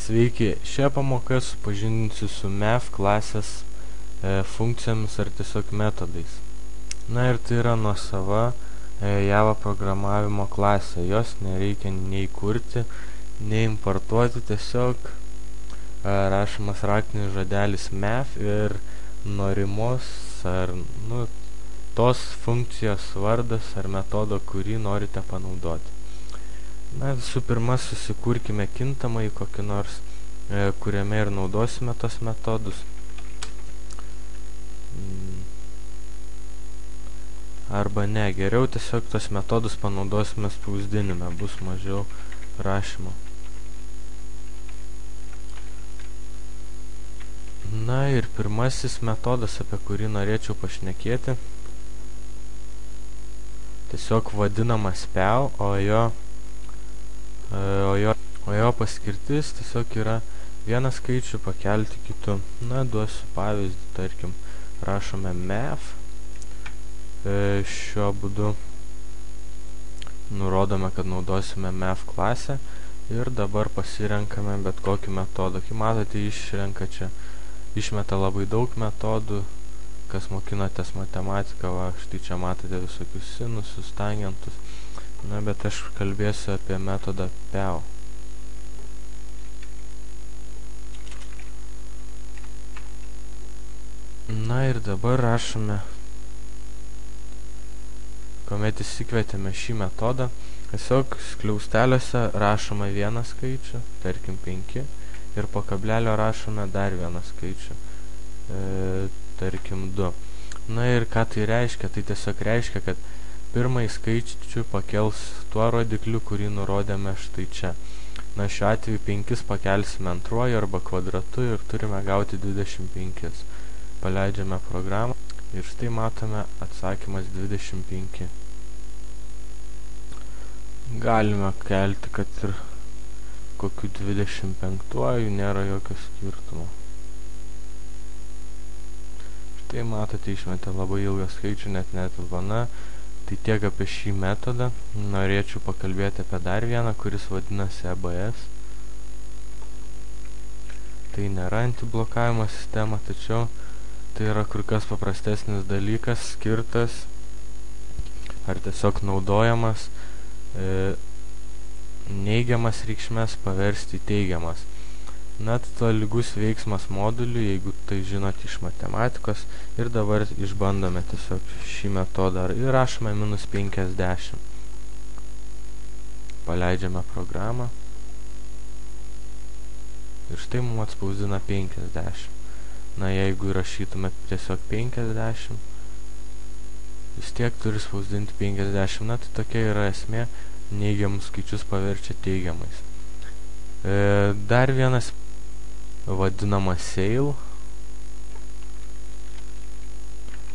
Sveiki, šią pamoką supažindinsiu su math klasės funkcijomis ar tiesiog metodais. Na ir tai yra nuosava Java programavimo klasė. Jos nereikia nei kurti, nei importuoti, tiesiog rašomas raktinis žodelis math ir norimos ar tos funkcijos vardas ar metodo, kurį norite panaudoti. Na, visų pirma, susikurkime kintamąjį kokį nors, kuriame ir naudosime tos metodus. Arba ne, geriau tiesiog tos metodus panaudosime spausdinime, bus mažiau rašymo. Na ir pirmasis metodas, apie kurį norėčiau pašnekėti, tiesiog vadinamas PEO, o jo paskirtis tiesiog yra vieną skaičių pakelti kitu. Na, duosiu pavyzdį, tarkim, rašome math, šiuo būdu nurodome, kad naudosime math klasę ir dabar pasirenkame bet kokį metodą. Kaip matote, išmeta labai daug metodų, kas mokinotės matematiką, va, štai čia matote visokius sinusus, tangentus. Na, bet aš kalbėsiu apie metodą PEO. Na ir dabar rašome, kuomet įsikvietėme šį metodą, tiesiog skliausteliuose rašome vieną skaičių, tarkim 5, ir po kablelio rašome dar vieną skaičių, tarkim 2. Na ir ką tai reiškia? Tai tiesiog reiškia, kad pirmąjį skaičių pakels tuo rodikliu, kurį nurodėme štai čia. Na, šiuo atveju 5 pakelsime antruoju arba kvadratu ir turime gauti 25. Paleidžiame programą ir štai matome atsakymas 25. Galime kelti, kad ir kokiu 25-uoju, nėra jokio skirtumo. Štai matote, išmetė labai ilgą skaičių, net netilpana. Tai tiek apie šį metodą. Norėčiau pakalbėti apie dar vieną, kuris vadinasi ABS. Tai nėra antiblokavimo sistema, tačiau tai yra kur kas paprastesnis dalykas, skirtas ar tiesiog naudojamas neigiamas reikšmes paversti teigiamas. Na, tai tolygus veiksmas moduliu, jeigu tai žinot iš matematikos, ir dabar išbandome tiesiog šį metodą ir rašome -50. Paleidžiame programą ir štai mums atspausdina 50. Na, jeigu rašytume tiesiog 50, vis tiek turi spausdinti 50. Na, tai tokia yra esmė, neigiamus skaičius paverčia teigiamais. Dar vienas vadinamas SAIL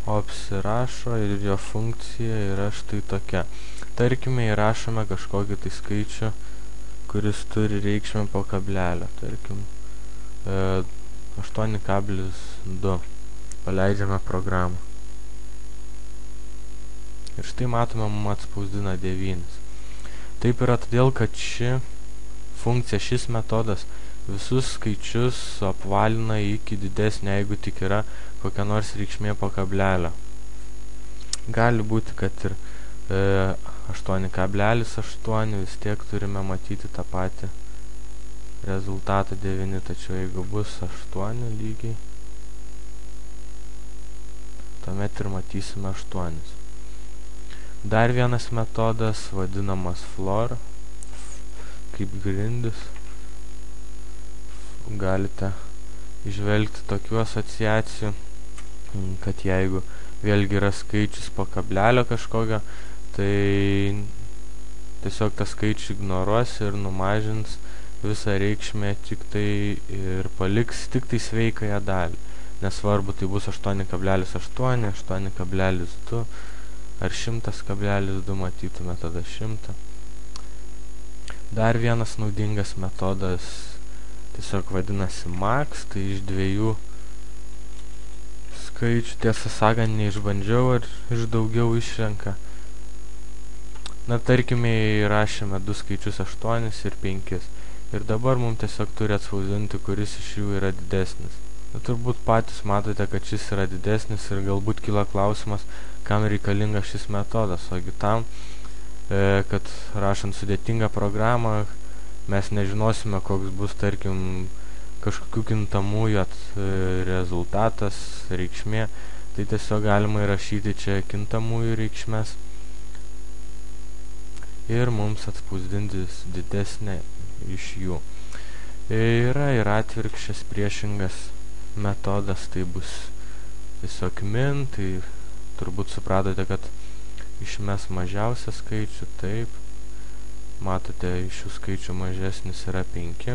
apsirašo ir jo funkcija yra štai tokia. Tarkime, įrašome kažkokį tai skaičių, kuris turi reikšmę po kablelio, tarkim 8,2. Paleidžiame programą ir štai matome, mums atspausdina 9. Taip yra todėl, kad ši funkcija, šis metodas visus skaičius apvalina iki didesnio, jeigu tik yra kokia nors reikšmė po kablelio. Gali būti, kad ir 8,8, vis tiek turime matyti tą patį rezultatą 9, tačiau jeigu bus 8 lygiai, tuomet ir matysime 8. Dar vienas metodas vadinamas floor, kaip grindis. Galite įžvelgti tokių asociacijų, kad jeigu vėlgi yra skaičius po kablelio kažkokio, tai tiesiog tą skaičių ignoruos ir numažins visą reikšmę tik tai ir paliks tik tai sveikąją dalį. Nesvarbu, tai bus 8,8, 8,2 ar 100,2, matytume tada 100. Dar vienas naudingas metodas tiesiog vadinasi max, tai iš 2 skaičių, tiesą sakant, neišbandžiau, ar iš daugiau išrenka. Na, tarkime, įrašėme 2 skaičius 8 ir 5. Ir dabar mums tiesiog turi atspausdinti, kuris iš jų yra didesnis. Turbūt patys matote, kad šis yra didesnis ir galbūt kyla klausimas, kam reikalingas šis metodas. Ogi tam, kad rašant sudėtingą programą, mes nežinosime, koks bus, tarkim, kažkokių kintamųjų rezultatas, reikšmė. Tai tiesiog galima įrašyti čia kintamųjų reikšmes ir mums atspausdinti didesnę iš jų. Yra ir atvirkščias priešingas metodas, tai bus tiesiog min, tai turbūt supratote, kad išmes mažiausią skaičių, taip. Matote, iš šių skaičių mažesnis yra 5.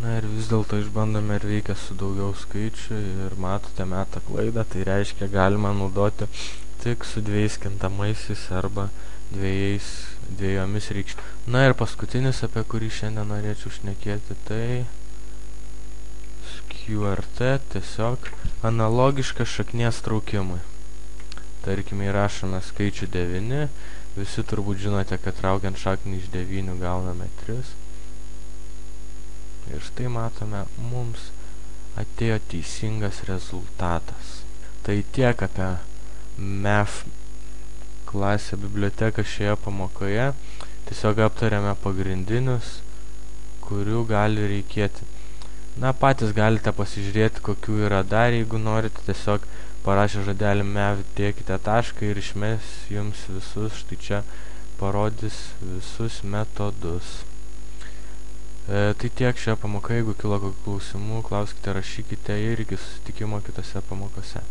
Na ir vis dėlto išbandome, ar veikia su daugiau skaičių ir matote, meta klaidą, tai reiškia galima naudoti tik su 2 kintamaisiais arba dviejomis reikšmėmis. Na ir paskutinis, apie kurį šiandien norėčiau šnekėti, tai QRT, tiesiog analogiškas šaknies traukimui. Tarkime, įrašome skaičių 9, visi turbūt žinote, kad traukiant šaknį iš 9 gauname 3. Ir štai matome, mums atėjo teisingas rezultatas. Tai tiek apie MEF klasę biblioteką šioje pamokoje. Tiesiog aptarėme pagrindinius, kurių gali reikėti. Na, patys galite pasižiūrėti, kokių yra dar. Jeigu norite, tiesiog parašę žodelį MEF dėkite tašką ir išmes jums visus. Štai čia parodys visus metodus. Tai tiek šioje pamokoje. Jeigu kilo kokių klausimų, klauskite, rašykite ir iki susitikimo kitose pamokose.